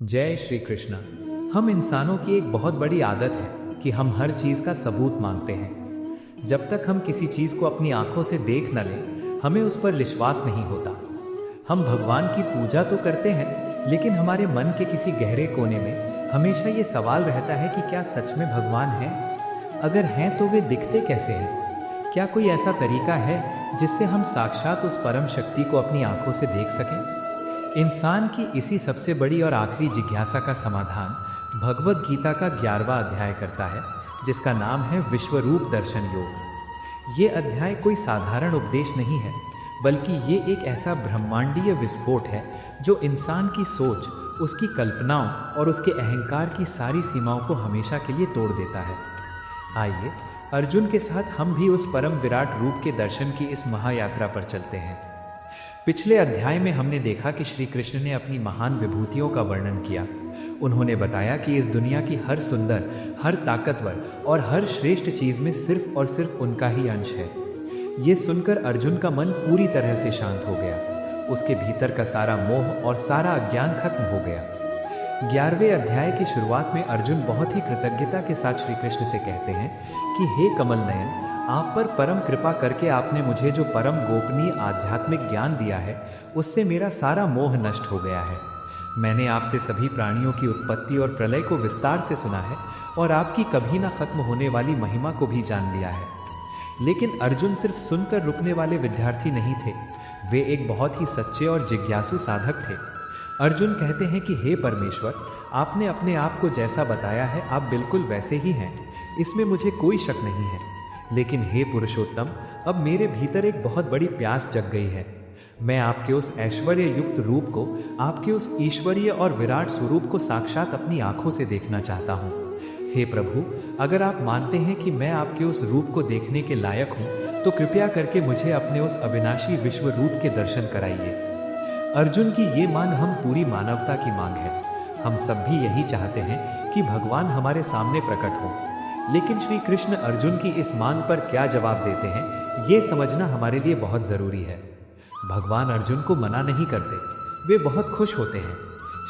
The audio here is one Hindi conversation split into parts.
जय श्री कृष्ण। हम इंसानों की एक बहुत बड़ी आदत है कि हम हर चीज़ का सबूत मांगते हैं। जब तक हम किसी चीज़ को अपनी आंखों से देख न लें, हमें उस पर विश्वास नहीं होता। हम भगवान की पूजा तो करते हैं, लेकिन हमारे मन के किसी गहरे कोने में हमेशा ये सवाल रहता है कि क्या सच में भगवान है? अगर हैं तो वे दिखते कैसे हैं? क्या कोई ऐसा तरीका है जिससे हम साक्षात उस परम शक्ति को अपनी आंखों से देख सकें? इंसान की इसी सबसे बड़ी और आखिरी जिज्ञासा का समाधान भगवत गीता का 11वां अध्याय करता है, जिसका नाम है विश्वरूप दर्शन योग। ये अध्याय कोई साधारण उपदेश नहीं है, बल्कि ये एक ऐसा ब्रह्मांडीय विस्फोट है जो इंसान की सोच, उसकी कल्पनाओं और उसके अहंकार की सारी सीमाओं को हमेशा के लिए तोड़ देता है। आइए अर्जुन के साथ हम भी उस परम विराट रूप के दर्शन की इस महायात्रा पर चलते हैं। पिछले अध्याय में हमने देखा कि श्री कृष्ण ने अपनी महान विभूतियों का वर्णन किया। उन्होंने बताया कि इस दुनिया की हर सुंदर, हर ताकतवर और हर श्रेष्ठ चीज में सिर्फ और सिर्फ उनका ही अंश है। ये सुनकर अर्जुन का मन पूरी तरह से शांत हो गया। उसके भीतर का सारा मोह और सारा अज्ञान खत्म हो गया। 11वें अध्याय की शुरुआत में अर्जुन बहुत ही कृतज्ञता के साथ श्री कृष्ण से कहते हैं कि हे कमल नयन, आप पर परम कृपा करके आपने मुझे जो परम गोपनीय आध्यात्मिक ज्ञान दिया है, उससे मेरा सारा मोह नष्ट हो गया है। मैंने आपसे सभी प्राणियों की उत्पत्ति और प्रलय को विस्तार से सुना है और आपकी कभी ना खत्म होने वाली महिमा को भी जान लिया है। लेकिन अर्जुन सिर्फ सुनकर रुकने वाले विद्यार्थी नहीं थे, वे एक बहुत ही सच्चे और जिज्ञासु साधक थे। अर्जुन कहते हैं कि हे परमेश्वर, आपने अपने आप को जैसा बताया है आप बिल्कुल वैसे ही हैं, इसमें मुझे कोई शक नहीं है। लेकिन हे पुरुषोत्तम, अब मेरे भीतर एक बहुत बड़ी प्यास जग गई है। मैं आपके उस ऐश्वर्य युक्त रूप को, आपके उस ईश्वरीय और विराट स्वरूप को साक्षात अपनी आंखों से देखना चाहता हूँ। हे प्रभु, अगर आप मानते हैं कि मैं आपके उस रूप को देखने के लायक हूँ, तो कृपया करके मुझे अपने उस अविनाशी विश्व रूप के दर्शन कराइए। अर्जुन की ये मांग हम पूरी मानवता की मांग है। हम सब भी यही चाहते हैं कि भगवान हमारे सामने प्रकट हो। लेकिन श्री कृष्ण अर्जुन की इस मांग पर क्या जवाब देते हैं, ये समझना हमारे लिए बहुत ज़रूरी है। भगवान अर्जुन को मना नहीं करते, वे बहुत खुश होते हैं।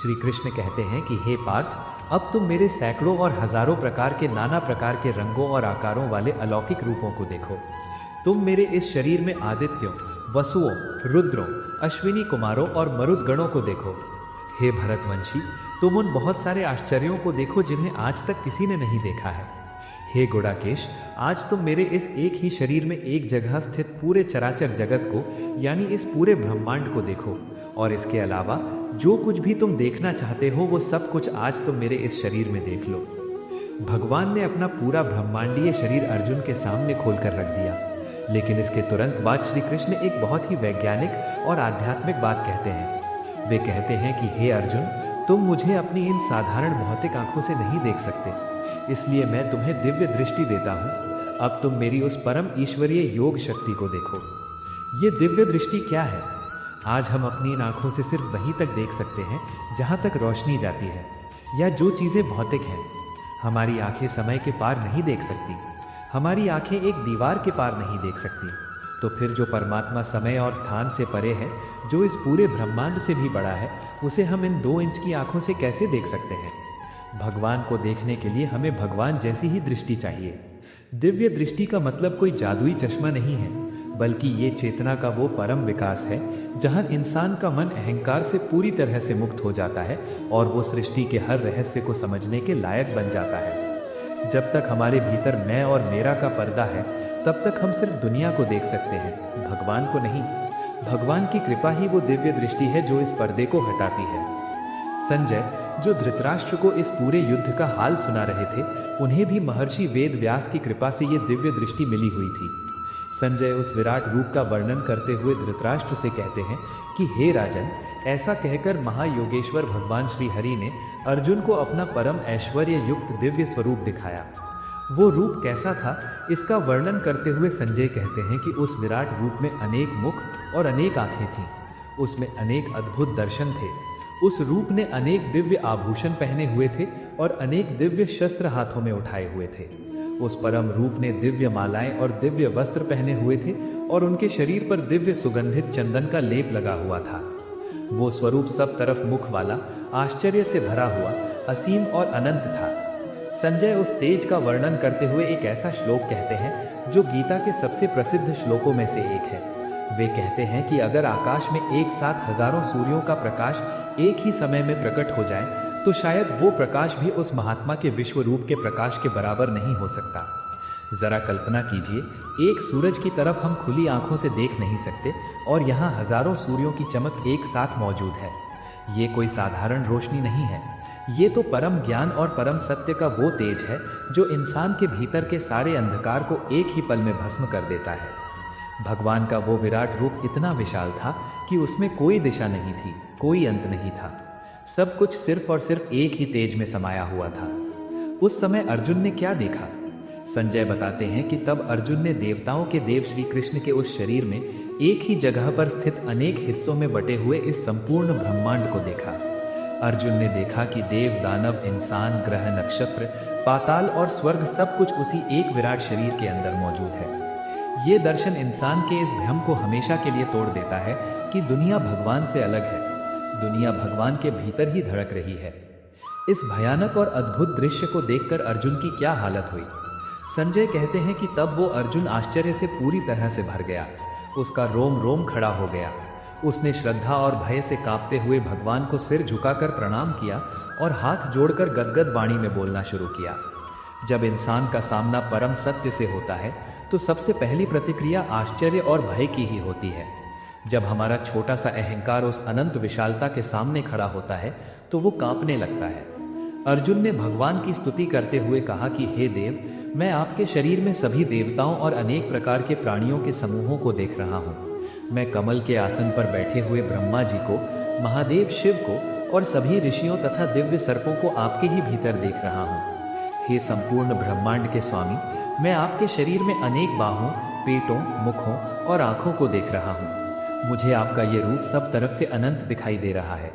श्री कृष्ण कहते हैं कि हे पार्थ, अब तुम मेरे सैकड़ों और हजारों प्रकार के नाना प्रकार के रंगों और आकारों वाले अलौकिक रूपों को देखो। तुम मेरे इस शरीर में आदित्यों, वसुओं, रुद्रों, अश्विनी कुमारों और मरुदगणों को देखो। हे भरतवंशी, तुम उन बहुत सारे आश्चर्यों को देखो जिन्हें आज तक किसी ने नहीं देखा है। हे गुड़ाकेश, आज तुम मेरे इस एक ही शरीर में एक जगह स्थित पूरे चराचर जगत को, यानी इस पूरे ब्रह्मांड को देखो। और इसके अलावा जो कुछ भी तुम देखना चाहते हो, वो सब कुछ आज तुम मेरे इस शरीर में देख लो। भगवान ने अपना पूरा ब्रह्मांडीय शरीर अर्जुन के सामने खोलकर रख दिया। लेकिन इसके तुरंत बाद श्री कृष्ण एक बहुत ही वैज्ञानिक और आध्यात्मिक बात कहते हैं। वे कहते हैं कि हे अर्जुन, तुम मुझे अपनी इन साधारण भौतिक आंखों से नहीं देख सकते, इसलिए मैं तुम्हें दिव्य दृष्टि देता हूँ। अब तुम मेरी उस परम ईश्वरीय योग शक्ति को देखो। ये दिव्य दृष्टि क्या है? आज हम अपनी इन आंखों से सिर्फ वहीं तक देख सकते हैं जहाँ तक रोशनी जाती है, या जो चीज़ें भौतिक हैं। हमारी आंखें समय के पार नहीं देख सकती, हमारी आंखें एक दीवार के पार नहीं देख सकती। तो फिर जो परमात्मा समय और स्थान से परे है, जो इस पूरे ब्रह्मांड से भी बड़ा है, उसे हम इन 2 इंच की आंखों से कैसे देख सकते हैं? भगवान को देखने के लिए हमें भगवान जैसी ही दृष्टि चाहिए। दिव्य दृष्टि का मतलब कोई जादुई चश्मा नहीं है, बल्कि ये चेतना का वो परम विकास है जहां इंसान का मन अहंकार से पूरी तरह से मुक्त हो जाता है और वो सृष्टि के हर रहस्य को समझने के लायक बन जाता है। जब तक हमारे भीतर मैं और मेरा का पर्दा है, तब तक हम सिर्फ दुनिया को देख सकते हैं, भगवान को नहीं। भगवान की कृपा ही वो दिव्य दृष्टि है जो इस पर्दे को हटाती है। संजय, जो धृतराष्ट्र को इस पूरे युद्ध का हाल सुना रहे थे, उन्हें भी महर्षि वेद व्यास की कृपा से ये दिव्य दृष्टि मिली हुई थी। संजय उस विराट रूप का वर्णन करते हुए धृतराष्ट्र से कहते हैं कि हे राजन, ऐसा कहकर महायोगेश्वर भगवान श्री हरि ने अर्जुन को अपना परम ऐश्वर्य युक्त दिव्य स्वरूप दिखाया। वो रूप कैसा था, इसका वर्णन करते हुए संजय कहते हैं कि उस विराट रूप में अनेक मुख और अनेक आंखें थीं। उसमें अनेक अद्भुत दर्शन थे। उस रूप ने अनेक दिव्य आभूषण पहने हुए थे और अनेक दिव्य शस्त्र हाथों में उठाए हुए थे। उस परम रूप ने दिव्य मालाएं और दिव्य वस्त्र पहने हुए थे और उनके शरीर पर दिव्य सुगंधित चंदन का लेप लगा हुआ था। वो स्वरूप सब तरफ मुख वाला, आश्चर्य से भरा हुआ, असीम और अनंत था। संजय उस तेज का वर्णन करते हुए एक ऐसा श्लोक कहते हैं जो गीता के सबसे प्रसिद्ध श्लोकों में से एक है। वे कहते हैं कि अगर आकाश में एक साथ हजारों सूर्यों का प्रकाश एक ही समय में प्रकट हो जाए तो शायद वो प्रकाश भी उस महात्मा के विश्व रूप के प्रकाश के बराबर नहीं हो सकता। जरा कल्पना कीजिए, एक सूरज की तरफ हम खुली आंखों से देख नहीं सकते और यहाँ हजारों सूर्यों की चमक एक साथ मौजूद है। ये कोई साधारण रोशनी नहीं है, ये तो परम ज्ञान और परम सत्य का वो तेज है जो इंसान के भीतर के सारे अंधकार को एक ही पल में भस्म कर देता है। भगवान का वो विराट रूप इतना विशाल था कि उसमें कोई दिशा नहीं थी, कोई अंत नहीं था। सब कुछ सिर्फ और सिर्फ एक ही तेज में समाया हुआ था। उस समय अर्जुन ने क्या देखा? संजय बताते हैं कि तब अर्जुन ने देवताओं के देव श्री कृष्ण के उस शरीर में एक ही जगह पर स्थित अनेक हिस्सों में बटे हुए इस संपूर्ण ब्रह्मांड को देखा। अर्जुन ने देखा कि देव, दानव, इंसान, ग्रह, नक्षत्र, पाताल और स्वर्ग सब कुछ उसी एक विराट शरीर के अंदर मौजूद है। ये दर्शन इंसान के इस भ्रम को हमेशा के लिए तोड़ देता है कि दुनिया भगवान से अलग है। दुनिया भगवान के भीतर ही धड़क रही है। इस भयानक और अद्भुत दृश्य को देखकर अर्जुन की क्या हालत हुई? संजय कहते हैं कि तब वो अर्जुन आश्चर्य से पूरी तरह से भर गया। उसका रोम रोम खड़ा हो गया। उसने श्रद्धा और भय से कांपते हुए भगवान को सिर झुकाकर प्रणाम किया और हाथ जोड़कर गदगद वाणी में बोलना शुरू किया। जब इंसान का सामना परम सत्य से होता है तो सबसे पहली प्रतिक्रिया आश्चर्य और भय की ही होती है। जब हमारा छोटा सा अहंकार उस अनंत विशालता के सामने खड़ा होता है तो वो कांपने लगता है। अर्जुन ने भगवान की स्तुति करते हुए कहा कि हे देव, मैं आपके शरीर में सभी देवताओं और अनेक प्रकार के प्राणियों के समूहों को देख रहा हूँ। मैं कमल के आसन पर बैठे हुए ब्रह्मा जी को, महादेव शिव को और सभी ऋषियों तथा दिव्य सर्पों को आपके ही भीतर देख रहा हूँ। हे संपूर्ण ब्रह्मांड के स्वामी, मैं आपके शरीर में अनेक बाहों, पेटों, मुखों और आँखों को देख रहा हूँ। मुझे आपका ये रूप सब तरफ से अनंत दिखाई दे रहा है।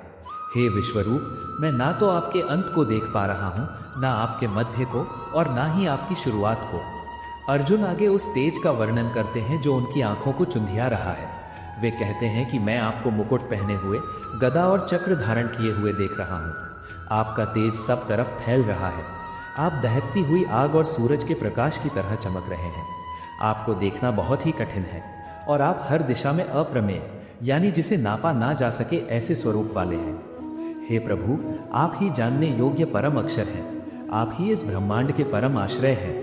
हे विश्वरूप, मैं ना तो आपके अंत को देख पा रहा हूँ, ना आपके मध्य को और ना ही आपकी शुरुआत को। अर्जुन आगे उस तेज का वर्णन करते हैं जो उनकी आंखों को चुंधिया रहा है। वे कहते हैं कि मैं आपको मुकुट पहने हुए, गदा और चक्र धारण किए हुए देख रहा हूँ। आपका तेज सब तरफ फैल रहा है। आप दहकती हुई आग और सूरज के प्रकाश की तरह चमक रहे हैं। आपको देखना बहुत ही कठिन है और आप हर दिशा में अप्रमेय, यानी जिसे नापा ना जा सके ऐसे स्वरूप वाले हैं। हे प्रभु, आप ही जानने योग्य परम अक्षर हैं। आप ही इस ब्रह्मांड के परम आश्रय हैं।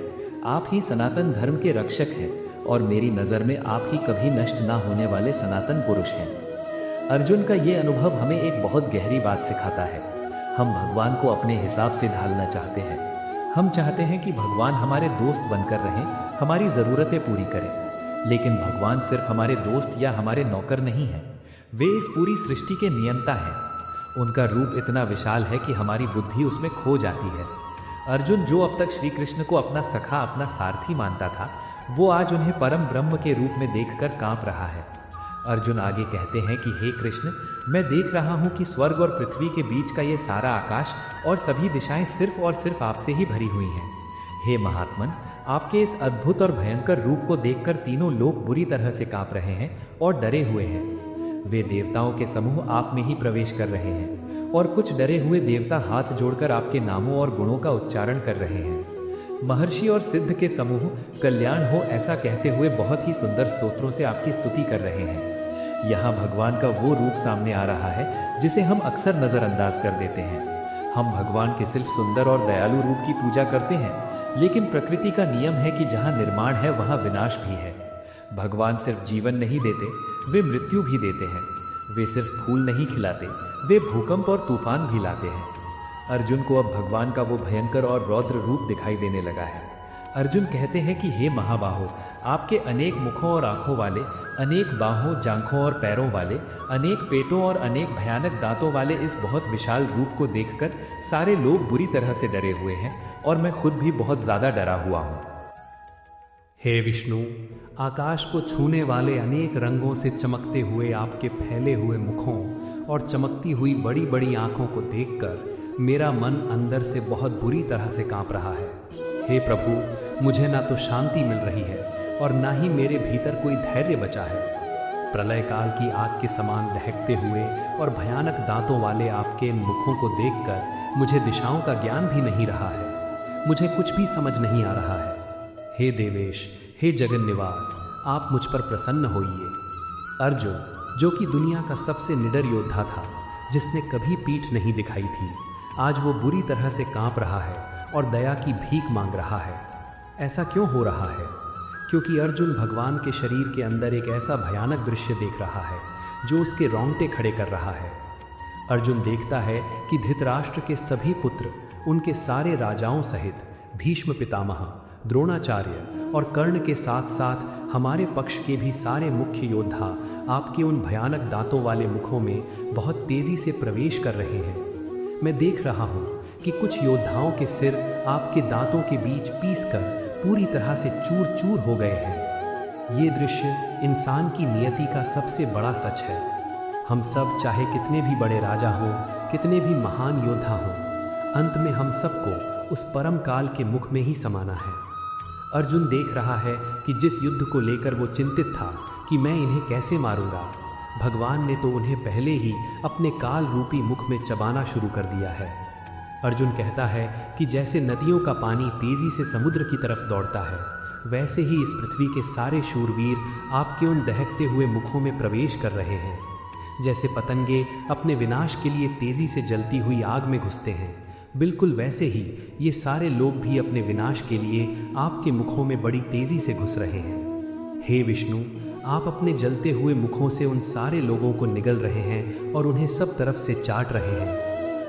आप ही सनातन धर्म के रक्षक हैं और मेरी नज़र में आप ही कभी नष्ट ना होने वाले सनातन पुरुष हैं। अर्जुन का ये अनुभव हमें एक बहुत गहरी बात सिखाता है। हम भगवान को अपने हिसाब से ढालना चाहते हैं। हम चाहते हैं कि भगवान हमारे दोस्त बनकर रहें, हमारी ज़रूरतें पूरी करें। लेकिन भगवान सिर्फ हमारे दोस्त या हमारे नौकर नहीं हैं। वे इस पूरी सृष्टि के नियंता हैं। उनका रूप इतना विशाल है कि हमारी बुद्धि उसमें खो जाती है। अर्जुन, जो अब तक श्री कृष्ण को अपना सखा, अपना सारथी मानता था, वो आज उन्हें परम ब्रह्म के रूप में देखकर कांप रहा है। अर्जुन आगे कहते हैं कि हे कृष्ण, मैं देख रहा हूँ कि स्वर्ग और पृथ्वी के बीच का ये सारा आकाश और सभी दिशाएं सिर्फ और सिर्फ आपसे ही भरी हुई हैं। हे महात्मन, आपके इस अद्भुत और भयंकर रूप को देखकर तीनों लोग बुरी तरह से कांप रहे हैं और डरे हुए हैं। वे देवताओं के समूह आप में ही प्रवेश कर रहे हैं और कुछ डरे हुए देवता हाथ जोड़कर आपके नामों और गुणों का उच्चारण कर रहे हैं। महर्षि और सिद्ध के समूह कल्याण हो ऐसा कहते हुए बहुत ही सुंदर स्तोत्रों से आपकी स्तुति कर रहे हैं। यहाँ भगवान का वो रूप सामने आ रहा है जिसे हम अक्सर नज़रअंदाज कर देते हैं। हम भगवान के सिर्फ सुंदर और दयालु रूप की पूजा करते हैं, लेकिन प्रकृति का नियम है कि जहाँ निर्माण है वहाँ विनाश भी है। भगवान सिर्फ जीवन नहीं देते, वे मृत्यु भी देते हैं। वे सिर्फ फूल नहीं खिलाते, वे भूकंप और तूफान भी लाते हैं। अर्जुन को अब भगवान का वो भयंकर और रौद्र रूप दिखाई देने लगा है। अर्जुन कहते हैं कि हे महाबाहो, आपके अनेक मुखों और आंखों वाले, अनेक बाहों, जांघों और पैरों वाले, अनेक पेटों और अनेक भयानक दांतों वाले इस बहुत विशाल रूप को देखकर सारे लोग बुरी तरह से डरे हुए हैं और मैं खुद भी बहुत ज़्यादा डरा हुआ हूँ। हे विष्णु, आकाश को छूने वाले अनेक रंगों से चमकते हुए आपके फैले हुए मुखों और चमकती हुई बड़ी बड़ी आंखों को देखकर मेरा मन अंदर से बहुत बुरी तरह से कांप रहा है। हे प्रभु, मुझे ना तो शांति मिल रही है और ना ही मेरे भीतर कोई धैर्य बचा है। प्रलय काल की आग के समान दहकते हुए और भयानक दांतों वाले आपके इन मुखों को देखकर मुझे दिशाओं का ज्ञान भी नहीं रहा है। मुझे कुछ भी समझ नहीं आ रहा है। हे देवेश, हे जगन निवास, आप मुझ पर प्रसन्न होइए। अर्जुन, जो कि दुनिया का सबसे निडर योद्धा था, जिसने कभी पीठ नहीं दिखाई थी, आज वो बुरी तरह से कांप रहा है और दया की भीख मांग रहा है। ऐसा क्यों हो रहा है? क्योंकि अर्जुन भगवान के शरीर के अंदर एक ऐसा भयानक दृश्य देख रहा है जो उसके रोंगटे खड़े कर रहा है। अर्जुन देखता है कि धृतराष्ट्र के सभी पुत्र, उनके सारे राजाओं सहित भीष्म पितामह, द्रोणाचार्य और कर्ण के साथ साथ हमारे पक्ष के भी सारे मुख्य योद्धा आपके उन भयानक दांतों वाले मुखों में बहुत तेजी से प्रवेश कर रहे हैं। मैं देख रहा हूँ कि कुछ योद्धाओं के सिर आपके दांतों के बीच पीसकर पूरी तरह से चूर चूर हो गए हैं। ये दृश्य इंसान की नियति का सबसे बड़ा सच है। हम सब चाहे कितने भी बड़े राजा हों, कितने भी महान योद्धा हों, अंत में हम सबको उस परम काल के मुख में ही समाना है। अर्जुन देख रहा है कि जिस युद्ध को लेकर वो चिंतित था कि मैं इन्हें कैसे मारूंगा, भगवान ने तो उन्हें पहले ही अपने काल रूपी मुख में चबाना शुरू कर दिया है। अर्जुन कहता है कि जैसे नदियों का पानी तेजी से समुद्र की तरफ दौड़ता है, वैसे ही इस पृथ्वी के सारे शूरवीर आपके उन दहकते हुए मुखों में प्रवेश कर रहे हैं। जैसे पतंगे अपने विनाश के लिए तेजी से जलती हुई आग में घुसते हैं, बिल्कुल वैसे ही ये सारे लोग भी अपने विनाश के लिए आपके मुखों में बड़ी तेजी से घुस रहे हैं। हे विष्णु, आप अपने जलते हुए मुखों से उन सारे लोगों को निगल रहे हैं और उन्हें सब तरफ से चाट रहे हैं।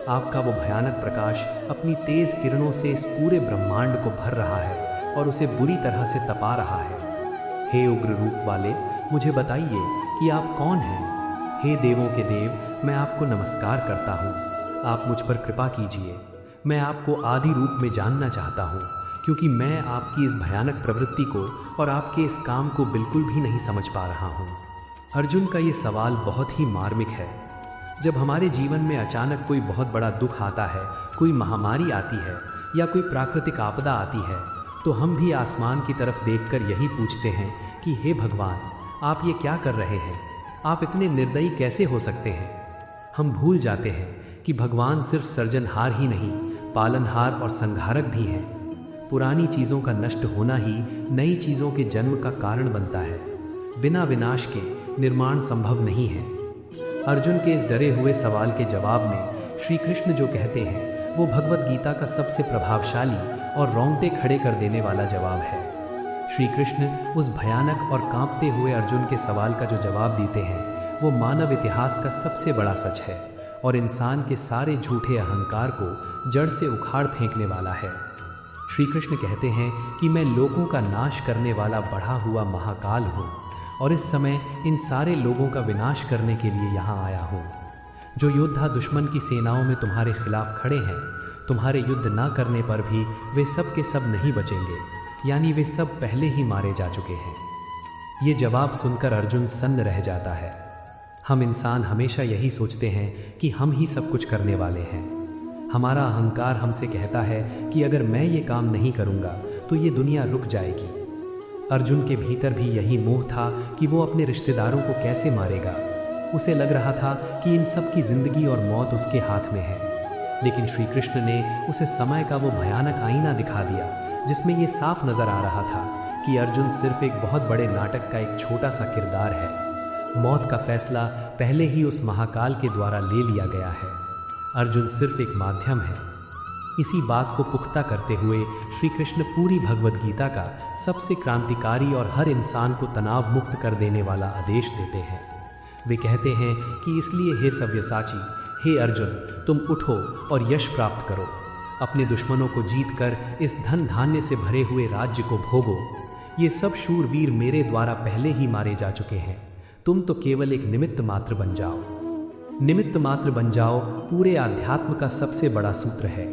आपका वो भयानक प्रकाश अपनी तेज किरणों से इस पूरे ब्रह्मांड को भर रहा है और उसे बुरी तरह से तपा रहा है। हे उग्र रूप वाले, मुझे बताइए कि आप कौन हैं? हे देवों के देव, मैं आपको नमस्कार करता हूँ। आप मुझ पर कृपा कीजिए। मैं आपको आदि रूप में जानना चाहता हूँ, क्योंकि मैं आपकी इस भयानक प्रवृत्ति को और आपके इस काम को बिल्कुल भी नहीं समझ पा रहा हूँ। अर्जुन का ये सवाल बहुत ही मार्मिक है। जब हमारे जीवन में अचानक कोई बहुत बड़ा दुख आता है, कोई महामारी आती है या कोई प्राकृतिक आपदा आती है, तो हम भी आसमान की तरफ देखकर यही पूछते हैं कि हे भगवान, आप ये क्या कर रहे हैं? आप इतने निर्दयी कैसे हो सकते हैं? हम भूल जाते हैं कि भगवान सिर्फ सर्जनहार ही नहीं, पालनहार और संहारक भी हैं। पुरानी चीज़ों का नष्ट होना ही नई चीज़ों के जन्म का कारण बनता है। बिना विनाश के निर्माण संभव नहीं है। अर्जुन के इस डरे हुए सवाल के जवाब में श्री कृष्ण जो कहते हैं, वो भगवत गीता का सबसे प्रभावशाली और रोंगटे खड़े कर देने वाला जवाब है। श्री कृष्ण उस भयानक और कांपते हुए अर्जुन के सवाल का जो जवाब देते हैं, वो मानव इतिहास का सबसे बड़ा सच है और इंसान के सारे झूठे अहंकार को जड़ से उखाड़ फेंकने वाला है। श्री कृष्ण कहते हैं कि मैं लोगों का नाश करने वाला बढ़ा हुआ महाकाल हूँ और इस समय इन सारे लोगों का विनाश करने के लिए यहाँ आया हूँ। जो योद्धा दुश्मन की सेनाओं में तुम्हारे खिलाफ खड़े हैं, तुम्हारे युद्ध ना करने पर भी वे सब के सब नहीं बचेंगे, यानी वे सब पहले ही मारे जा चुके हैं। ये जवाब सुनकर अर्जुन सन्न रह जाता है। हम इंसान हमेशा यही सोचते हैं कि हम ही सब कुछ करने वाले हैं। हमारा अहंकार हमसे कहता है कि अगर मैं ये काम नहीं करूँगा तो ये दुनिया रुक जाएगी। अर्जुन के भीतर भी यही मोह था कि वो अपने रिश्तेदारों को कैसे मारेगा। उसे लग रहा था कि इन सब की जिंदगी और मौत उसके हाथ में है, लेकिन श्री कृष्ण ने उसे समय का वो भयानक आईना दिखा दिया जिसमें ये साफ नजर आ रहा था कि अर्जुन सिर्फ एक बहुत बड़े नाटक का एक छोटा सा किरदार है। मौत का फैसला पहले ही उस महाकाल के द्वारा ले लिया गया है। अर्जुन सिर्फ एक माध्यम है। इसी बात को पुख्ता करते हुए श्री कृष्ण पूरी भगवद गीता का सबसे क्रांतिकारी और हर इंसान को तनाव मुक्त कर देने वाला आदेश देते हैं। वे कहते हैं कि इसलिए हे सव्यसाची, हे अर्जुन, तुम उठो और यश प्राप्त करो। अपने दुश्मनों को जीत कर इस धन धान्य से भरे हुए राज्य को भोगो। ये सब शूरवीर मेरे द्वारा पहले ही मारे जा चुके हैं। तुम तो केवल एक निमित्त मात्र बन जाओ। निमित्त मात्र बन जाओ पूरे आध्यात्म का सबसे बड़ा सूत्र है।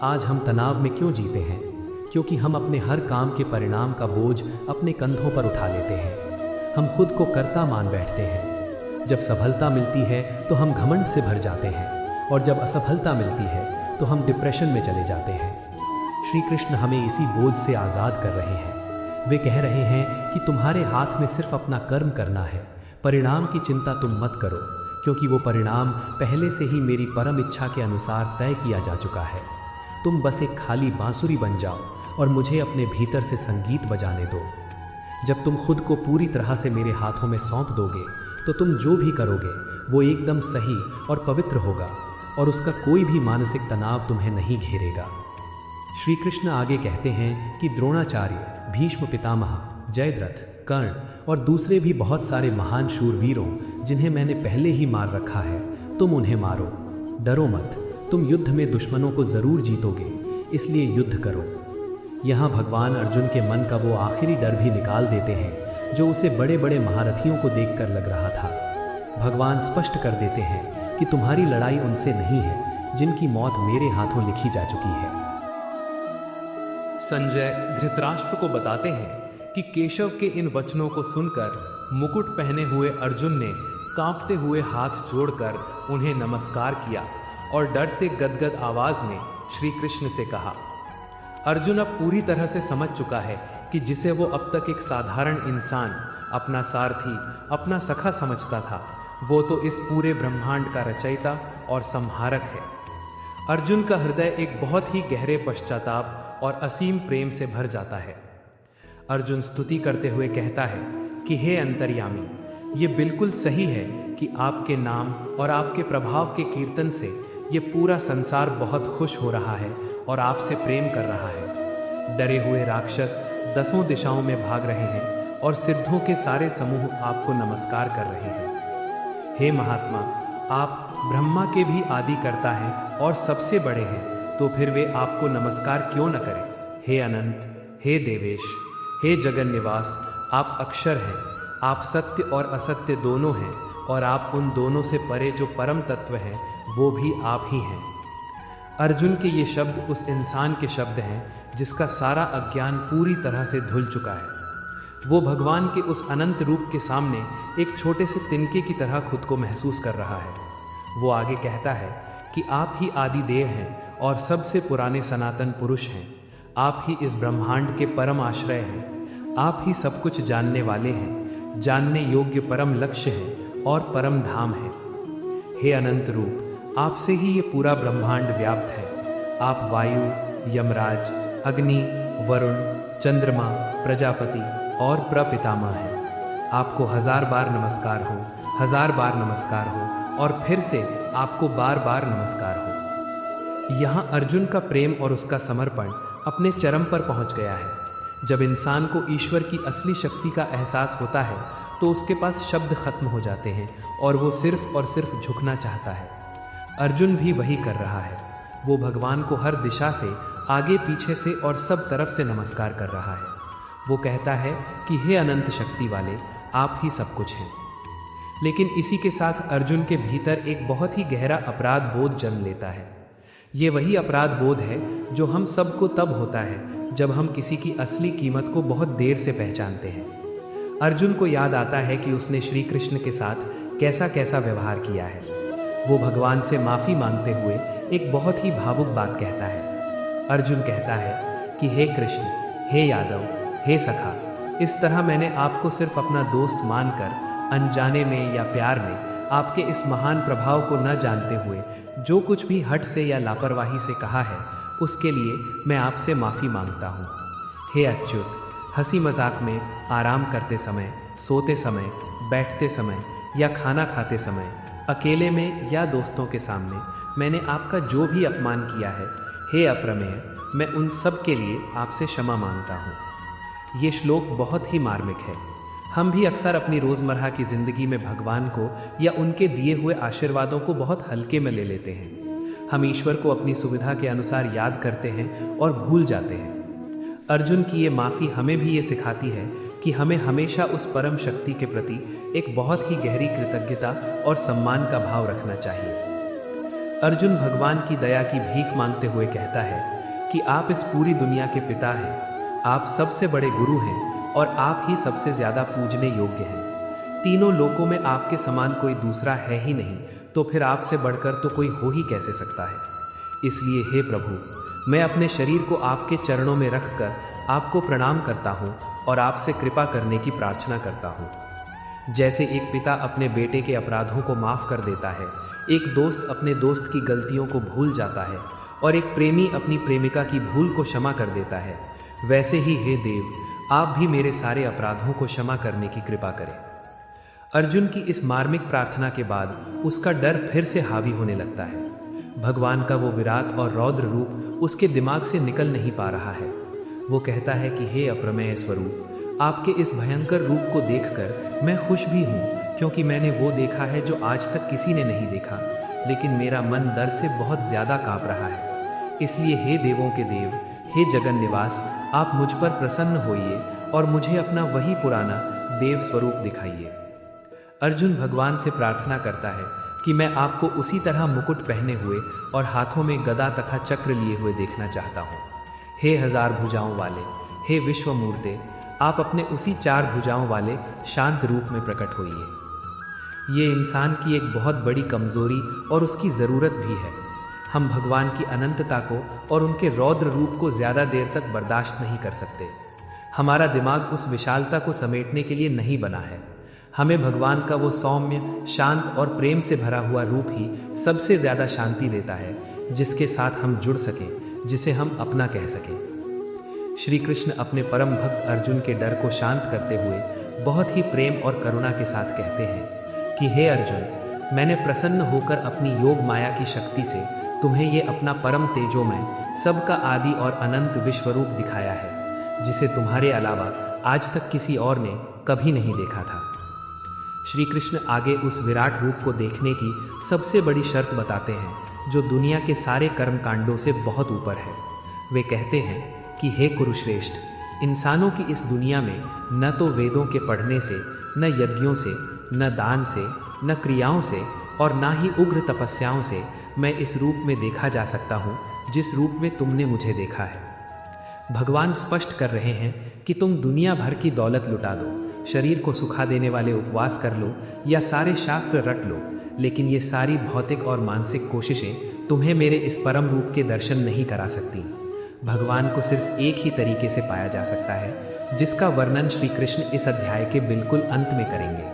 आज हम तनाव में क्यों जीते हैं? क्योंकि हम अपने हर काम के परिणाम का बोझ अपने कंधों पर उठा लेते हैं। हम खुद को कर्ता मान बैठते हैं। जब सफलता मिलती है तो हम घमंड से भर जाते हैं और जब असफलता मिलती है तो हम डिप्रेशन में चले जाते हैं। श्री कृष्ण हमें इसी बोझ से आज़ाद कर रहे हैं। वे कह रहे हैं कि तुम्हारे हाथ में सिर्फ अपना कर्म करना है, परिणाम की चिंता तुम मत करो, क्योंकि वो परिणाम पहले से ही मेरी परम इच्छा के अनुसार तय किया जा चुका है। तुम बस एक खाली बांसुरी बन जाओ और मुझे अपने भीतर से संगीत बजाने दो। जब तुम खुद को पूरी तरह से मेरे हाथों में सौंप दोगे तो तुम जो भी करोगे वो एकदम सही और पवित्र होगा और उसका कोई भी मानसिक तनाव तुम्हें नहीं घेरेगा। श्री कृष्ण आगे कहते हैं कि द्रोणाचार्य, भीष्म पितामह, जयद्रथ, कर्ण और दूसरे भी बहुत सारे महान शूरवीरों जिन्हें मैंने पहले ही मार रखा है, तुम उन्हें मारो। डरो मत, तुम युद्ध में दुश्मनों को जरूर जीतोगे, इसलिए युद्ध करो। यहाँ भगवान अर्जुन के मन का वो आखिरी डर भी निकाल देते हैं जो उसे बड़े बड़े महारथियों को देखकर लग रहा था। भगवान स्पष्ट कर देते हैं कि तुम्हारी लड़ाई उनसे नहीं है जिनकी मौत मेरे हाथों लिखी जा चुकी है। संजय धृतराष्ट्र को बताते हैं कि केशव के इन वचनों को सुनकर मुकुट पहने हुए अर्जुन ने कांपते हुए हाथ जोड़कर उन्हें नमस्कार किया और डर से गदगद आवाज में श्री कृष्ण से कहा। अर्जुन अब पूरी तरह से समझ चुका है कि जिसे वो अब तक एक साधारण इंसान, अपना सारथी, अपना सखा समझता था, वो तो इस पूरे ब्रह्मांड का रचयिता और संहारक है। अर्जुन का हृदय एक बहुत ही गहरे पश्चाताप और असीम प्रेम से भर जाता है। अर्जुन स्तुति करते हुए कहता है कि हे अंतर्यामी, ये बिल्कुल सही है कि आपके नाम और आपके प्रभाव के कीर्तन से ये पूरा संसार बहुत खुश हो रहा है और आपसे प्रेम कर रहा है। डरे हुए राक्षस 10 दिशाओं में भाग रहे हैं और सिद्धों के सारे समूह आपको नमस्कार कर रहे हैं। हे महात्मा, आप ब्रह्मा के भी आदि करता है और सबसे बड़े हैं, तो फिर वे आपको नमस्कार क्यों न करें। हे अनंत, हे देवेश, हे जगन निवास, आप अक्षर हैं, आप सत्य और असत्य दोनों हैं और आप उन दोनों से परे जो परम तत्व हैं वो भी आप ही हैं। अर्जुन के ये शब्द उस इंसान के शब्द हैं जिसका सारा अज्ञान पूरी तरह से धुल चुका है। वो भगवान के उस अनंत रूप के सामने एक छोटे से तिनके की तरह खुद को महसूस कर रहा है। वो आगे कहता है कि आप ही आदि देव हैं और सबसे पुराने सनातन पुरुष हैं। आप ही इस ब्रह्मांड के परम आश्रय हैं। आप ही सब कुछ जानने वाले हैं, जानने योग्य परम लक्ष्य हैं और परम धाम है। हे अनंत रूप, आपसे ही ये पूरा ब्रह्मांड व्याप्त है। आप वायु, यमराज, अग्नि, वरुण, चंद्रमा, प्रजापति और प्रपितामह हैं। आपको 1000 बार नमस्कार हो, 1000 बार नमस्कार हो और फिर से आपको बार बार नमस्कार हो। यहाँ अर्जुन का प्रेम और उसका समर्पण अपने चरम पर पहुँच गया है। जब इंसान को ईश्वर की असली शक्ति का एहसास होता है तो उसके पास शब्द खत्म हो जाते हैं और वो सिर्फ और सिर्फ झुकना चाहता है। अर्जुन भी वही कर रहा है। वो भगवान को हर दिशा से, आगे पीछे से और सब तरफ से नमस्कार कर रहा है। वो कहता है कि हे अनंत शक्ति वाले, आप ही सब कुछ हैं। लेकिन इसी के साथ अर्जुन के भीतर एक बहुत ही गहरा अपराध बोध जन्म लेता है। ये वही अपराध बोध है जो हम सबको तब होता है जब हम किसी की असली कीमत को बहुत देर से पहचानते हैं। अर्जुन को याद आता है कि उसने श्री कृष्ण के साथ कैसा कैसा व्यवहार किया है। वो भगवान से माफ़ी मांगते हुए एक बहुत ही भावुक बात कहता है। अर्जुन कहता है कि हे कृष्ण, हे यादव, हे सखा, इस तरह मैंने आपको सिर्फ अपना दोस्त मानकर अनजाने में या प्यार में आपके इस महान प्रभाव को न जानते हुए जो कुछ भी हट से या लापरवाही से कहा है उसके लिए मैं आपसे माफ़ी मांगता हूँ। हे अच्युत, हंसी मजाक में, आराम करते समय, सोते समय, बैठते समय या खाना खाते समय, अकेले में या दोस्तों के सामने मैंने आपका जो भी अपमान किया है, हे अप्रमेय, मैं उन सब के लिए आपसे क्षमा मांगता हूँ। ये श्लोक बहुत ही मार्मिक है। हम भी अक्सर अपनी रोज़मर्रा की ज़िंदगी में भगवान को या उनके दिए हुए आशीर्वादों को बहुत हल्के में ले लेते हैं। हम ईश्वर को अपनी सुविधा के अनुसार याद करते हैं और भूल जाते हैं। अर्जुन की ये माफ़ी हमें भी ये सिखाती है कि हमें हमेशा उस परम शक्ति के प्रति एक बहुत ही गहरी कृतज्ञता और सम्मान का भाव रखना चाहिए। अर्जुन भगवान की दया की भीख मांगते हुए कहता है कि आप इस पूरी दुनिया के पिता हैं, आप सबसे बड़े गुरु हैं और आप ही सबसे ज़्यादा पूजने योग्य हैं। तीनों लोकों में आपके समान कोई दूसरा है ही नहीं, तो फिर आपसे बढ़कर तो कोई हो ही कैसे सकता है। इसलिए हे प्रभु, मैं अपने शरीर को आपके चरणों में रखकर आपको प्रणाम करता हूँ और आपसे कृपा करने की प्रार्थना करता हूँ। जैसे एक पिता अपने बेटे के अपराधों को माफ़ कर देता है, एक दोस्त अपने दोस्त की गलतियों को भूल जाता है और एक प्रेमी अपनी प्रेमिका की भूल को क्षमा कर देता है, वैसे ही हे देव, आप भी मेरे सारे अपराधों को क्षमा करने की कृपा करें। अर्जुन की इस मार्मिक प्रार्थना के बाद उसका डर फिर से हावी होने लगता है। भगवान का वो विराट और रौद्र रूप उसके दिमाग से निकल नहीं पा रहा है। वो कहता है कि हे अप्रमेय स्वरूप, आपके इस भयंकर रूप को देखकर मैं खुश भी हूँ, क्योंकि मैंने वो देखा है जो आज तक किसी ने नहीं देखा, लेकिन मेरा मन डर से बहुत ज़्यादा काँप रहा है। इसलिए हे देवों के देव, हे जगन निवास, आप मुझ पर प्रसन्न होइए और मुझे अपना वही पुराना देव स्वरूप दिखाइए। अर्जुन भगवान से प्रार्थना करता है कि मैं आपको उसी तरह मुकुट पहने हुए और हाथों में गदा तथा चक्र लिए हुए देखना चाहता हूँ। हे हजार भुजाओं वाले, हे विश्वमूर्ते, आप अपने उसी 4 भुजाओं वाले शांत रूप में प्रकट होइए। ये इंसान की एक बहुत बड़ी कमजोरी और उसकी ज़रूरत भी है। हम भगवान की अनंतता को और उनके रौद्र रूप को ज़्यादा देर तक बर्दाश्त नहीं कर सकते। हमारा दिमाग उस विशालता को समेटने के लिए नहीं बना है। हमें भगवान का वो सौम्य, शांत और प्रेम से भरा हुआ रूप ही सबसे ज़्यादा शांति देता है, जिसके साथ हम जुड़ सकें, जिसे हम अपना कह सकें। श्री कृष्ण अपने परम भक्त अर्जुन के डर को शांत करते हुए बहुत ही प्रेम और करुणा के साथ कहते हैं कि हे अर्जुन, मैंने प्रसन्न होकर अपनी योग माया की शक्ति से तुम्हें ये अपना परम तेजोमय, सबका आदि और अनंत विश्वरूप दिखाया है, जिसे तुम्हारे अलावा आज तक किसी और ने कभी नहीं देखा था। श्री कृष्ण आगे उस विराट रूप को देखने की सबसे बड़ी शर्त बताते हैं, जो दुनिया के सारे कर्म कांडों से बहुत ऊपर है। वे कहते हैं कि हे कुरुश्रेष्ठ, इंसानों की इस दुनिया में न तो वेदों के पढ़ने से, न यज्ञों से, न दान से, न क्रियाओं से और न ही उग्र तपस्याओं से मैं इस रूप में देखा जा सकता हूँ जिस रूप में तुमने मुझे देखा है। भगवान स्पष्ट कर रहे हैं कि तुम दुनिया भर की दौलत लुटा दो, शरीर को सुखा देने वाले उपवास कर लो या सारे शास्त्र रट लो, लेकिन ये सारी भौतिक और मानसिक कोशिशें तुम्हें मेरे इस परम रूप के दर्शन नहीं करा सकती। भगवान को सिर्फ एक ही तरीके से पाया जा सकता है, जिसका वर्णन श्री कृष्ण इस अध्याय के बिल्कुल अंत में करेंगे।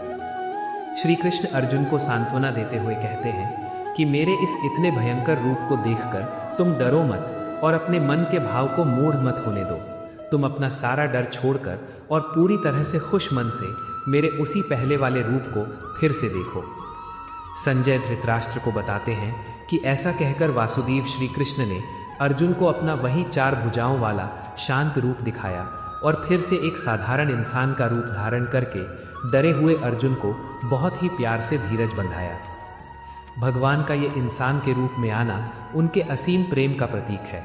श्री कृष्ण अर्जुन को सांत्वना देते हुए कहते हैं कि मेरे इस इतने भयंकर रूप को देखकर तुम डरो मत और अपने मन के भाव को मूढ़ मत होने दो। तुम अपना सारा डर छोड़कर और पूरी तरह से खुश मन से मेरे उसी पहले वाले रूप को फिर से देखो। संजय धृतराष्ट्र को बताते हैं कि ऐसा कहकर वासुदेव श्री कृष्ण ने अर्जुन को अपना वही 4 भुजाओं वाला शांत रूप दिखाया और फिर से एक साधारण इंसान का रूप धारण करके डरे हुए अर्जुन को बहुत ही प्यार से धीरज बंधाया। भगवान का ये इंसान के रूप में आना उनके असीम प्रेम का प्रतीक है।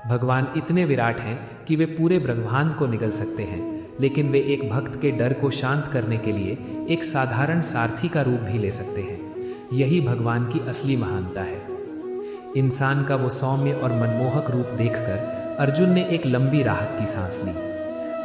भगवान इतने विराट हैं कि वे पूरे ब्रह्मांड को निगल सकते हैं, लेकिन वे एक भक्त के डर को शांत करने के लिए एक साधारण सारथी का रूप भी ले सकते हैं। यही भगवान की असली महानता है। इंसान का वो सौम्य और मनमोहक रूप देखकर अर्जुन ने एक लंबी राहत की सांस ली।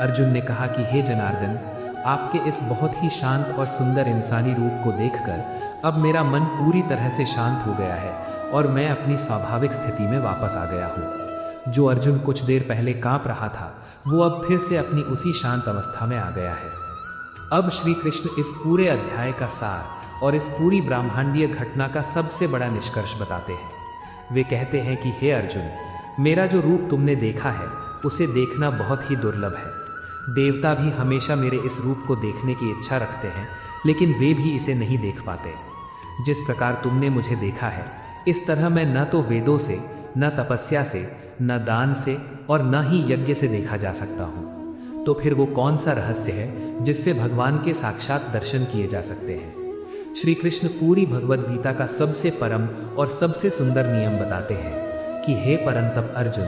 अर्जुन ने कहा कि हे जनार्दन, आपके इस बहुत ही शांत और सुंदर इंसानी रूप को देखकर अब मेरा मन पूरी तरह से शांत हो गया है और मैं अपनी स्वाभाविक स्थिति में वापस आ गया हूँ। जो अर्जुन कुछ देर पहले कांप रहा था, वो अब फिर से अपनी उसी शांत अवस्था में आ गया है। अब श्री कृष्ण इस पूरे अध्याय का सार और इस पूरी ब्रह्मांडीय घटना का सबसे बड़ा निष्कर्ष बताते हैं। वे कहते हैं कि हे अर्जुन, मेरा जो रूप तुमने देखा है उसे देखना बहुत ही दुर्लभ है। देवता भी हमेशा मेरे इस रूप को देखने की इच्छा रखते हैं, लेकिन वे भी इसे नहीं देख पाते। जिस प्रकार तुमने मुझे देखा है, इस तरह मैं न तो वेदों से, न तपस्या से, न दान से और न ही यज्ञ से देखा जा सकता हूँ। तो फिर वो कौन सा रहस्य है जिससे भगवान के साक्षात दर्शन किए जा सकते हैं? श्री कृष्ण पूरी भगवद गीता का सबसे परम और सबसे सुंदर नियम बताते हैं कि हे परंतप अर्जुन,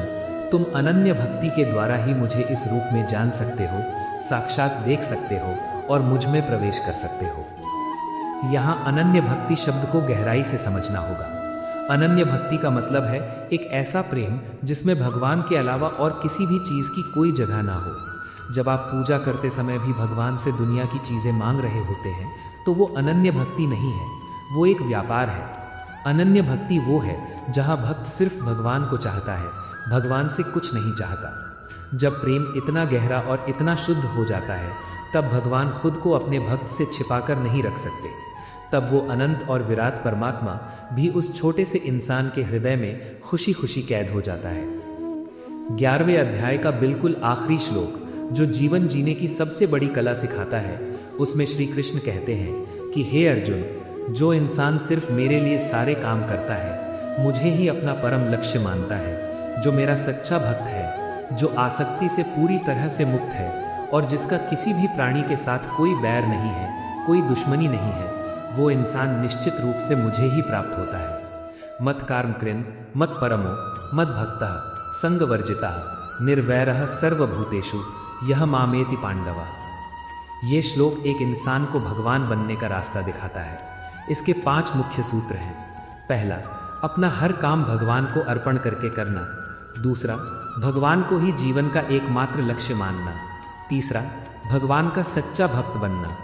तुम अनन्य भक्ति के द्वारा ही मुझे इस रूप में जान सकते हो, साक्षात देख सकते हो और मुझ में प्रवेश कर सकते हो। यहाँ अनन्य भक्ति शब्द को गहराई से समझना होगा। अनन्य भक्ति का मतलब है एक ऐसा प्रेम जिसमें भगवान के अलावा और किसी भी चीज़ की कोई जगह ना हो। जब आप पूजा करते समय भी भगवान से दुनिया की चीज़ें मांग रहे होते हैं, तो वो अनन्य भक्ति नहीं है, वो एक व्यापार है। अनन्य भक्ति वो है जहाँ भक्त सिर्फ भगवान को चाहता है, भगवान से कुछ नहीं चाहता। जब प्रेम इतना गहरा और इतना शुद्ध हो जाता है, तब भगवान खुद को अपने भक्त से छिपाकर नहीं रख सकते। तब वो अनंत और विराट परमात्मा भी उस छोटे से इंसान के हृदय में खुशी खुशी कैद हो जाता है। 11वें अध्याय का बिल्कुल आखिरी श्लोक, जो जीवन जीने की सबसे बड़ी कला सिखाता है, उसमें श्री कृष्ण कहते हैं कि हे अर्जुन, जो इंसान सिर्फ मेरे लिए सारे काम करता है, मुझे ही अपना परम लक्ष्य मानता है, जो मेरा सच्चा भक्त है, जो आसक्ति से पूरी तरह से मुक्त है और जिसका किसी भी प्राणी के साथ कोई बैर नहीं है, कोई दुश्मनी नहीं है, वो इंसान निश्चित रूप से मुझे ही प्राप्त होता है। मत कर्म कृन् मत परमो मत भक्तः संगवर्जितः निर्वैरः सर्वभूतेषु यह मामेति पांडवा। ये श्लोक एक इंसान को भगवान बनने का रास्ता दिखाता है। इसके 5 मुख्य सूत्र हैं। पहला, अपना हर काम भगवान को अर्पण करके करना। दूसरा, भगवान को ही जीवन का एकमात्र लक्ष्य मानना। तीसरा, भगवान का सच्चा भक्त बनना।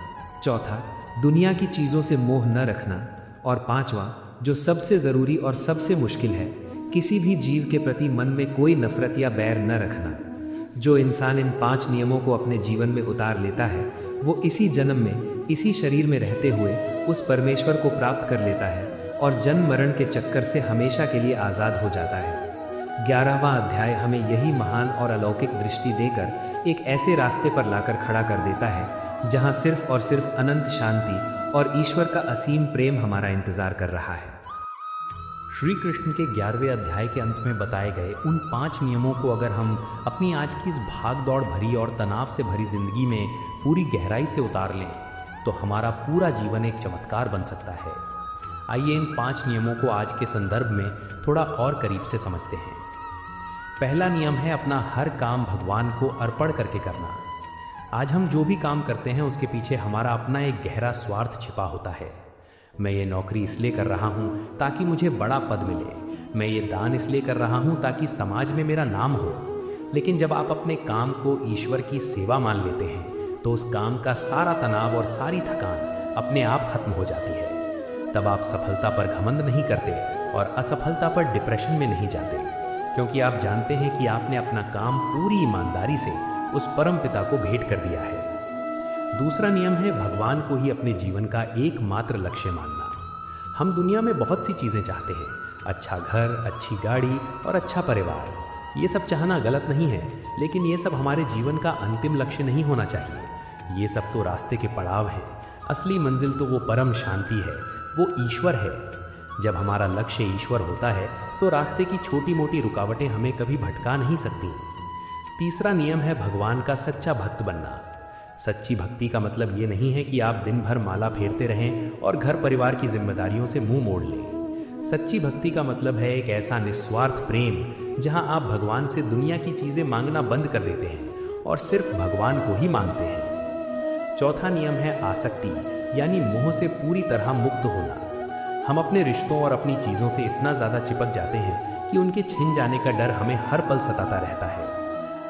चौथा, दुनिया की चीज़ों से मोह न रखना। और पांचवा, जो सबसे ज़रूरी और सबसे मुश्किल है, किसी भी जीव के प्रति मन में कोई नफरत या बैर न रखना। जो इंसान इन 5 नियमों को अपने जीवन में उतार लेता है, वो इसी जन्म में, इसी शरीर में रहते हुए उस परमेश्वर को प्राप्त कर लेता है और जन्म मरण के चक्कर से हमेशा के लिए आज़ाद हो जाता है। 11वां अध्याय हमें यही महान और अलौकिक दृष्टि देकर एक ऐसे रास्ते पर लाकर खड़ा कर देता है जहां सिर्फ और सिर्फ अनंत शांति और ईश्वर का असीम प्रेम हमारा इंतजार कर रहा है। श्री कृष्ण के 11वें अध्याय के अंत में बताए गए उन 5 नियमों को अगर हम अपनी आज की इस भाग दौड़ भरी और तनाव से भरी जिंदगी में पूरी गहराई से उतार लें तो हमारा पूरा जीवन एक चमत्कार बन सकता है। आइए इन 5 नियमों को आज के संदर्भ में थोड़ा और करीब से समझते हैं। पहला नियम है अपना हर काम भगवान को अर्पण करके करना। आज हम जो भी काम करते हैं उसके पीछे हमारा अपना एक गहरा स्वार्थ छिपा होता है। मैं ये नौकरी इसलिए कर रहा हूँ ताकि मुझे बड़ा पद मिले। मैं ये दान इसलिए कर रहा हूँ ताकि समाज में मेरा नाम हो। लेकिन जब आप अपने काम को ईश्वर की सेवा मान लेते हैं तो उस काम का सारा तनाव और सारी थकान अपने आप खत्म हो जाती है। तब आप सफलता पर घमंड नहीं करते और असफलता पर डिप्रेशन में नहीं जाते, क्योंकि आप जानते हैं कि आपने अपना काम पूरी ईमानदारी से उस परम पिता को भेंट कर दिया है। दूसरा नियम है भगवान को ही अपने जीवन का एकमात्र लक्ष्य मानना। हम दुनिया में बहुत सी चीज़ें चाहते हैं, अच्छा घर, अच्छी गाड़ी और अच्छा परिवार। ये सब चाहना गलत नहीं है, लेकिन ये सब हमारे जीवन का अंतिम लक्ष्य नहीं होना चाहिए। ये सब तो रास्ते के पड़ाव हैं। असली मंजिल तो वो परम शांति है, वो ईश्वर है। जब हमारा लक्ष्य ईश्वर होता है तो रास्ते की छोटी मोटी रुकावटें हमें कभी भटका नहीं सकती। तीसरा नियम है भगवान का सच्चा भक्त बनना। सच्ची भक्ति का मतलब ये नहीं है कि आप दिन भर माला फेरते रहें और घर परिवार की जिम्मेदारियों से मुंह मोड़ लें। सच्ची भक्ति का मतलब है एक ऐसा निस्वार्थ प्रेम जहां आप भगवान से दुनिया की चीज़ें मांगना बंद कर देते हैं और सिर्फ भगवान को ही मांगते हैं। चौथा नियम है आसक्ति, यानी मोह से पूरी तरह मुक्त होना। हम अपने रिश्तों और अपनी चीज़ों से इतना ज़्यादा चिपक जाते हैं कि उनके छिन जाने का डर हमें हर पल सताता रहता है।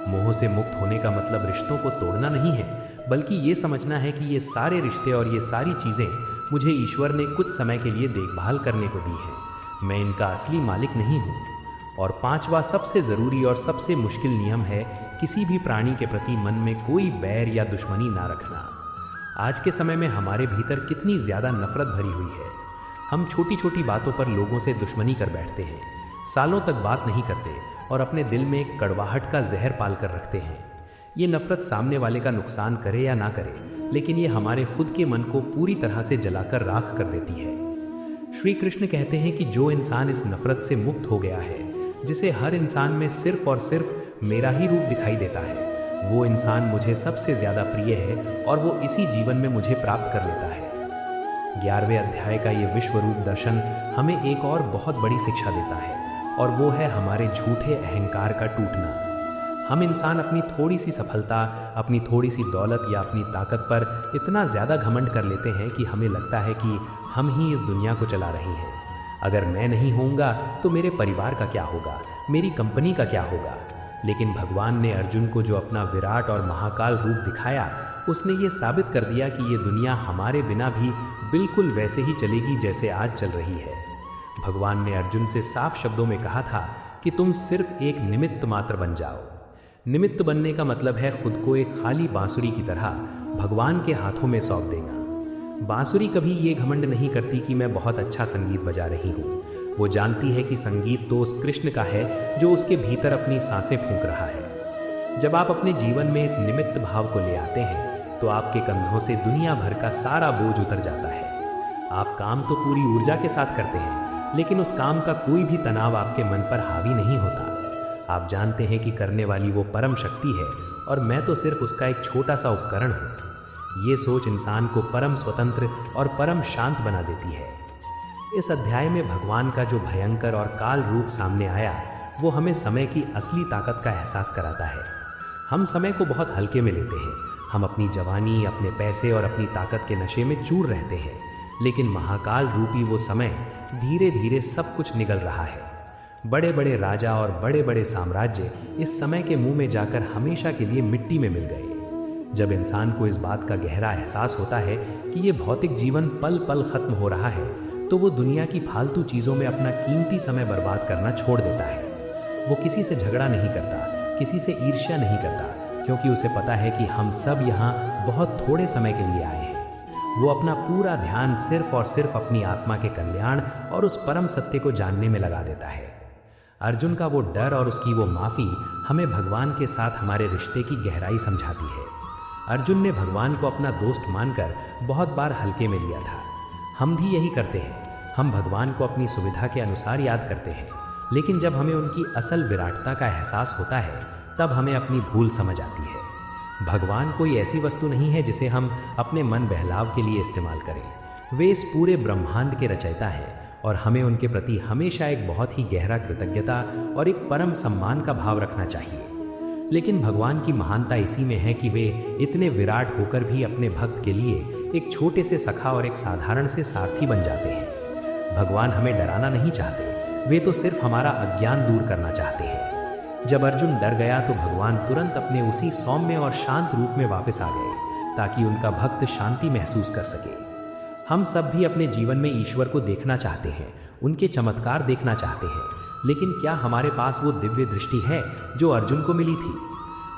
मोह से मुक्त होने का मतलब रिश्तों को तोड़ना नहीं है, बल्कि ये समझना है कि ये सारे रिश्ते और ये सारी चीज़ें मुझे ईश्वर ने कुछ समय के लिए देखभाल करने को दी है। मैं इनका असली मालिक नहीं हूँ। और 5वां सबसे ज़रूरी और सबसे मुश्किल नियम है किसी भी प्राणी के प्रति मन में कोई बैर या दुश्मनी ना रखना। आज के समय में हमारे भीतर कितनी ज़्यादा नफरत भरी हुई है। हम छोटी छोटी बातों पर लोगों से दुश्मनी कर बैठते हैं, सालों तक बात नहीं करते और अपने दिल में एक कड़वाहट का जहर पाल कर रखते हैं। ये नफरत सामने वाले का नुकसान करे या ना करे, लेकिन ये हमारे खुद के मन को पूरी तरह से जलाकर राख कर देती है। श्री कृष्ण कहते हैं कि जो इंसान इस नफरत से मुक्त हो गया है, जिसे हर इंसान में सिर्फ और सिर्फ मेरा ही रूप दिखाई देता है, वो इंसान मुझे सबसे ज़्यादा प्रिय है और वो इसी जीवन में मुझे प्राप्त कर लेता है। 11वें अध्याय का ये विश्व रूप दर्शन हमें एक और बहुत बड़ी शिक्षा देता है, और वो है हमारे झूठे अहंकार का टूटना। हम इंसान अपनी थोड़ी सी सफलता, अपनी थोड़ी सी दौलत या अपनी ताकत पर इतना ज़्यादा घमंड कर लेते हैं कि हमें लगता है कि हम ही इस दुनिया को चला रहे हैं। अगर मैं नहीं होऊंगा तो मेरे परिवार का क्या होगा, मेरी कंपनी का क्या होगा। लेकिन भगवान ने अर्जुन को जो अपना विराट और महाकाल रूप दिखाया, उसने ये साबित कर दिया कि ये दुनिया हमारे बिना भी बिल्कुल वैसे ही चलेगी जैसे आज चल रही है। भगवान ने अर्जुन से साफ शब्दों में कहा था कि तुम सिर्फ एक निमित्त मात्र बन जाओ। निमित्त बनने का मतलब है खुद को एक खाली बांसुरी की तरह भगवान के हाथों में सौंप देगा। बांसुरी कभी ये घमंड नहीं करती कि मैं बहुत अच्छा संगीत बजा रही हूँ। वो जानती है कि संगीत तो उस कृष्ण का है जो उसके भीतर अपनी सांसें फूंक रहा है। जब आप अपने जीवन में इस निमित्त भाव को ले आते हैं तो आपके कंधों से दुनिया भर का सारा बोझ उतर जाता है। आप काम तो पूरी ऊर्जा के साथ करते हैं, लेकिन उस काम का कोई भी तनाव आपके मन पर हावी नहीं होता। आप जानते हैं कि करने वाली वो परम शक्ति है और मैं तो सिर्फ उसका एक छोटा सा उपकरण हूँ। ये सोच इंसान को परम स्वतंत्र और परम शांत बना देती है। इस अध्याय में भगवान का जो भयंकर और काल रूप सामने आया वो हमें समय की असली ताकत का एहसास कराता है। हम समय को बहुत हल्के में लेते हैं। हम अपनी जवानी, अपने पैसे और अपनी ताकत के नशे में चूर रहते हैं, लेकिन महाकाल रूपी वो समय धीरे धीरे सब कुछ निगल रहा है। बड़े बड़े राजा और बड़े बड़े साम्राज्य इस समय के मुंह में जाकर हमेशा के लिए मिट्टी में मिल गए। जब इंसान को इस बात का गहरा एहसास होता है कि ये भौतिक जीवन पल पल खत्म हो रहा है, तो वो दुनिया की फालतू चीज़ों में अपना कीमती समय बर्बाद करना छोड़ देता है। वो किसी से झगड़ा नहीं करता, किसी से ईर्ष्या नहीं करता, क्योंकि उसे पता है कि हम सब यहाँ बहुत थोड़े समय के लिए आए हैं। वो अपना पूरा ध्यान सिर्फ और सिर्फ अपनी आत्मा के कल्याण और उस परम सत्य को जानने में लगा देता है। अर्जुन का वो डर और उसकी वो माफ़ी हमें भगवान के साथ हमारे रिश्ते की गहराई समझाती है। अर्जुन ने भगवान को अपना दोस्त मानकर बहुत बार हल्के में लिया था। हम भी यही करते हैं। हम भगवान को अपनी सुविधा के अनुसार याद करते हैं, लेकिन जब हमें उनकी असल विराटता का एहसास होता है तब हमें अपनी भूल समझ आती है। भगवान कोई ऐसी वस्तु नहीं है जिसे हम अपने मन बहलाव के लिए इस्तेमाल करें। वे इस पूरे ब्रह्मांड के रचयिता हैं और हमें उनके प्रति हमेशा एक बहुत ही गहरा कृतज्ञता और एक परम सम्मान का भाव रखना चाहिए। लेकिन भगवान की महानता इसी में है कि वे इतने विराट होकर भी अपने भक्त के लिए एक छोटे से सखा और एक साधारण से सारथी बन जाते हैं। भगवान हमें डराना नहीं चाहते, वे तो सिर्फ हमारा अज्ञान दूर करना चाहते हैं। जब अर्जुन डर गया तो भगवान तुरंत अपने उसी सौम्य और शांत रूप में वापस आ गए ताकि उनका भक्त शांति महसूस कर सके। हम सब भी अपने जीवन में ईश्वर को देखना चाहते हैं, उनके चमत्कार देखना चाहते हैं, लेकिन क्या हमारे पास वो दिव्य दृष्टि है जो अर्जुन को मिली थी?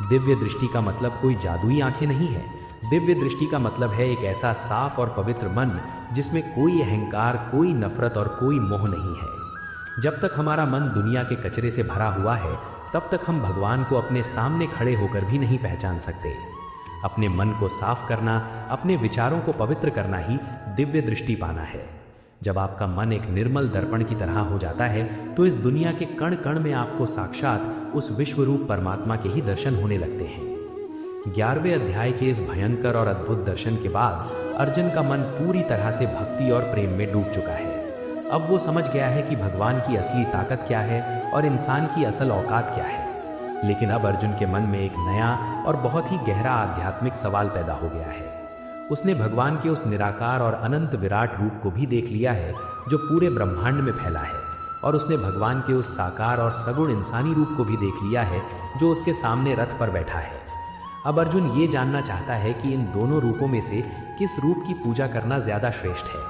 दिव्य दृष्टि का मतलब कोई जादुई आंखें नहीं है। दिव्य दृष्टि का मतलब है एक ऐसा साफ और पवित्र मन जिसमें कोई अहंकार, कोई नफरत और कोई मोह नहीं है। जब तक हमारा मन दुनिया के कचरे से भरा हुआ है तब तक हम भगवान को अपने सामने खड़े होकर भी नहीं पहचान सकते। अपने मन को साफ करना, अपने विचारों को पवित्र करना ही दिव्य दृष्टि पाना है। जब आपका मन एक निर्मल दर्पण की तरह हो जाता है तो इस दुनिया के कण कण में आपको साक्षात उस विश्वरूप परमात्मा के ही दर्शन होने लगते हैं। 11वें अध्याय के इस भयंकर और अद्भुत दर्शन के बाद अर्जुन का मन पूरी तरह से भक्ति और प्रेम में डूब चुका है। अब वो समझ गया है कि भगवान की असली ताकत क्या है और इंसान की असल औकात क्या है। लेकिन अब अर्जुन के मन में एक नया और बहुत ही गहरा आध्यात्मिक सवाल पैदा हो गया है। उसने भगवान के उस निराकार और अनंत विराट रूप को भी देख लिया है जो पूरे ब्रह्मांड में फैला है, और उसने भगवान के उस साकार और सगुण इंसानी रूप को भी देख लिया है जो उसके सामने रथ पर बैठा है। अब अर्जुन ये जानना चाहता है कि इन दोनों रूपों में से किस रूप की पूजा करना ज़्यादा श्रेष्ठ है।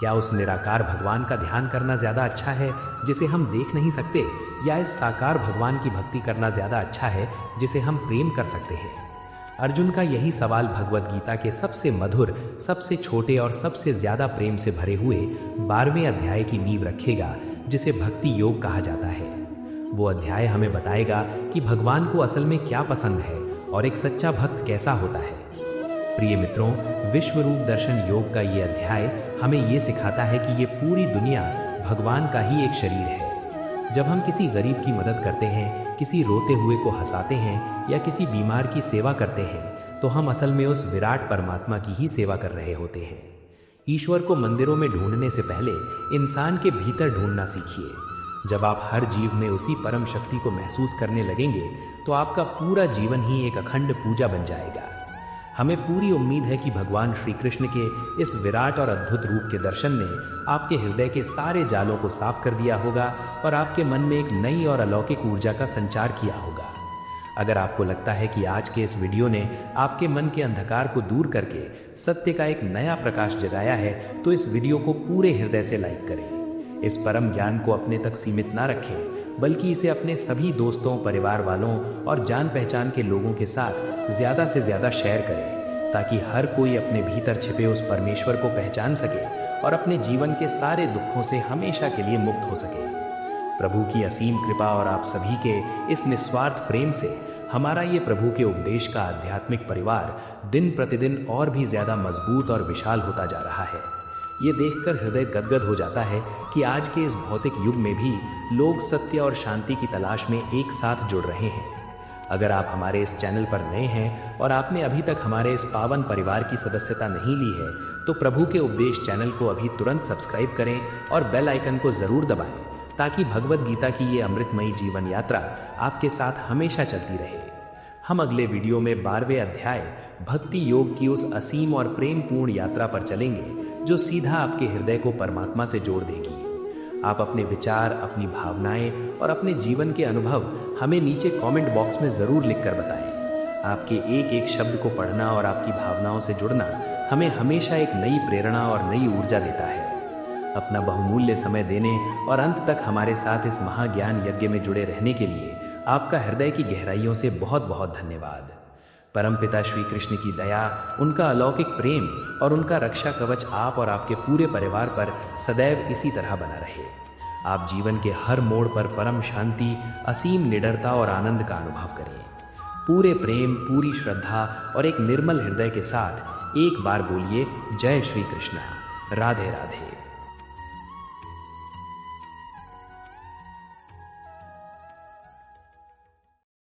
क्या उस निराकार भगवान का ध्यान करना ज़्यादा अच्छा है जिसे हम देख नहीं सकते, या इस साकार भगवान की भक्ति करना ज़्यादा अच्छा है जिसे हम प्रेम कर सकते हैं? अर्जुन का यही सवाल भगवद गीता के सबसे मधुर, सबसे छोटे और सबसे ज़्यादा प्रेम से भरे हुए 12वें अध्याय की नींव रखेगा, जिसे भक्ति योग कहा जाता है। वो अध्याय हमें बताएगा कि भगवान को असल में क्या पसंद है और एक सच्चा भक्त कैसा होता है। प्रिय मित्रों, विश्वरूप दर्शन योग का ये अध्याय हमें ये सिखाता है कि ये पूरी दुनिया भगवान का ही एक शरीर है। जब हम किसी गरीब की मदद करते हैं, किसी रोते हुए को हंसाते हैं या किसी बीमार की सेवा करते हैं, तो हम असल में उस विराट परमात्मा की ही सेवा कर रहे होते हैं। ईश्वर को मंदिरों में ढूंढने से पहले इंसान के भीतर ढूंढना सीखिए। जब आप हर जीव में उसी परम शक्ति को महसूस करने लगेंगे तो आपका पूरा जीवन ही एक अखंड पूजा बन जाएगा। हमें पूरी उम्मीद है कि भगवान श्री कृष्ण के इस विराट और अद्भुत रूप के दर्शन ने आपके हृदय के सारे जालों को साफ कर दिया होगा और आपके मन में एक नई और अलौकिक ऊर्जा का संचार किया होगा। अगर आपको लगता है कि आज के इस वीडियो ने आपके मन के अंधकार को दूर करके सत्य का एक नया प्रकाश जगाया है, तो इस वीडियो को पूरे हृदय से लाइक करें। इस परम ज्ञान को अपने तक सीमित ना रखें, बल्कि इसे अपने सभी दोस्तों, परिवार वालों और जान पहचान के लोगों के साथ ज़्यादा से ज़्यादा शेयर करें, ताकि हर कोई अपने भीतर छिपे उस परमेश्वर को पहचान सके और अपने जीवन के सारे दुखों से हमेशा के लिए मुक्त हो सके। प्रभु की असीम कृपा और आप सभी के इस निस्वार्थ प्रेम से हमारा ये प्रभु के उपदेश का आध्यात्मिक परिवार दिन प्रतिदिन और भी ज्यादा मजबूत और विशाल होता जा रहा है। ये देखकर हृदय गदगद हो जाता है कि आज के इस भौतिक युग में भी लोग सत्य और शांति की तलाश में एक साथ जुड़ रहे हैं। अगर आप हमारे इस चैनल पर नए हैं और आपने अभी तक हमारे इस पावन परिवार की सदस्यता नहीं ली है, तो प्रभु के उपदेश चैनल को अभी तुरंत सब्सक्राइब करें और बेल आइकन को जरूर दबाएं, ताकि भगवत गीता की ये अमृतमयी जीवन यात्रा आपके साथ हमेशा चलती रहे। हम अगले वीडियो में 12वें अध्याय भक्ति योग की उस असीम और प्रेमपूर्ण यात्रा पर चलेंगे, जो सीधा आपके हृदय को परमात्मा से जोड़ देगी। आप अपने विचार, अपनी भावनाएं और अपने जीवन के अनुभव हमें नीचे कमेंट बॉक्स में जरूर लिखकर बताएं। आपके एक एक शब्द को पढ़ना और आपकी भावनाओं से जुड़ना हमें हमेशा एक नई प्रेरणा और नई ऊर्जा देता है। अपना बहुमूल्य समय देने और अंत तक हमारे साथ इस महाज्ञान यज्ञ में जुड़े रहने के लिए आपका हृदय की गहराइयों से बहुत बहुत धन्यवाद। परमपिता श्री कृष्ण की दया, उनका अलौकिक प्रेम और उनका रक्षा कवच आप और आपके पूरे परिवार पर सदैव इसी तरह बना रहे। आप जीवन के हर मोड़ पर परम शांति, असीम निडरता और आनंद का अनुभव करें। पूरे प्रेम, पूरी श्रद्धा और एक निर्मल हृदय के साथ एक बार बोलिए जय श्री कृष्ण। राधे राधे।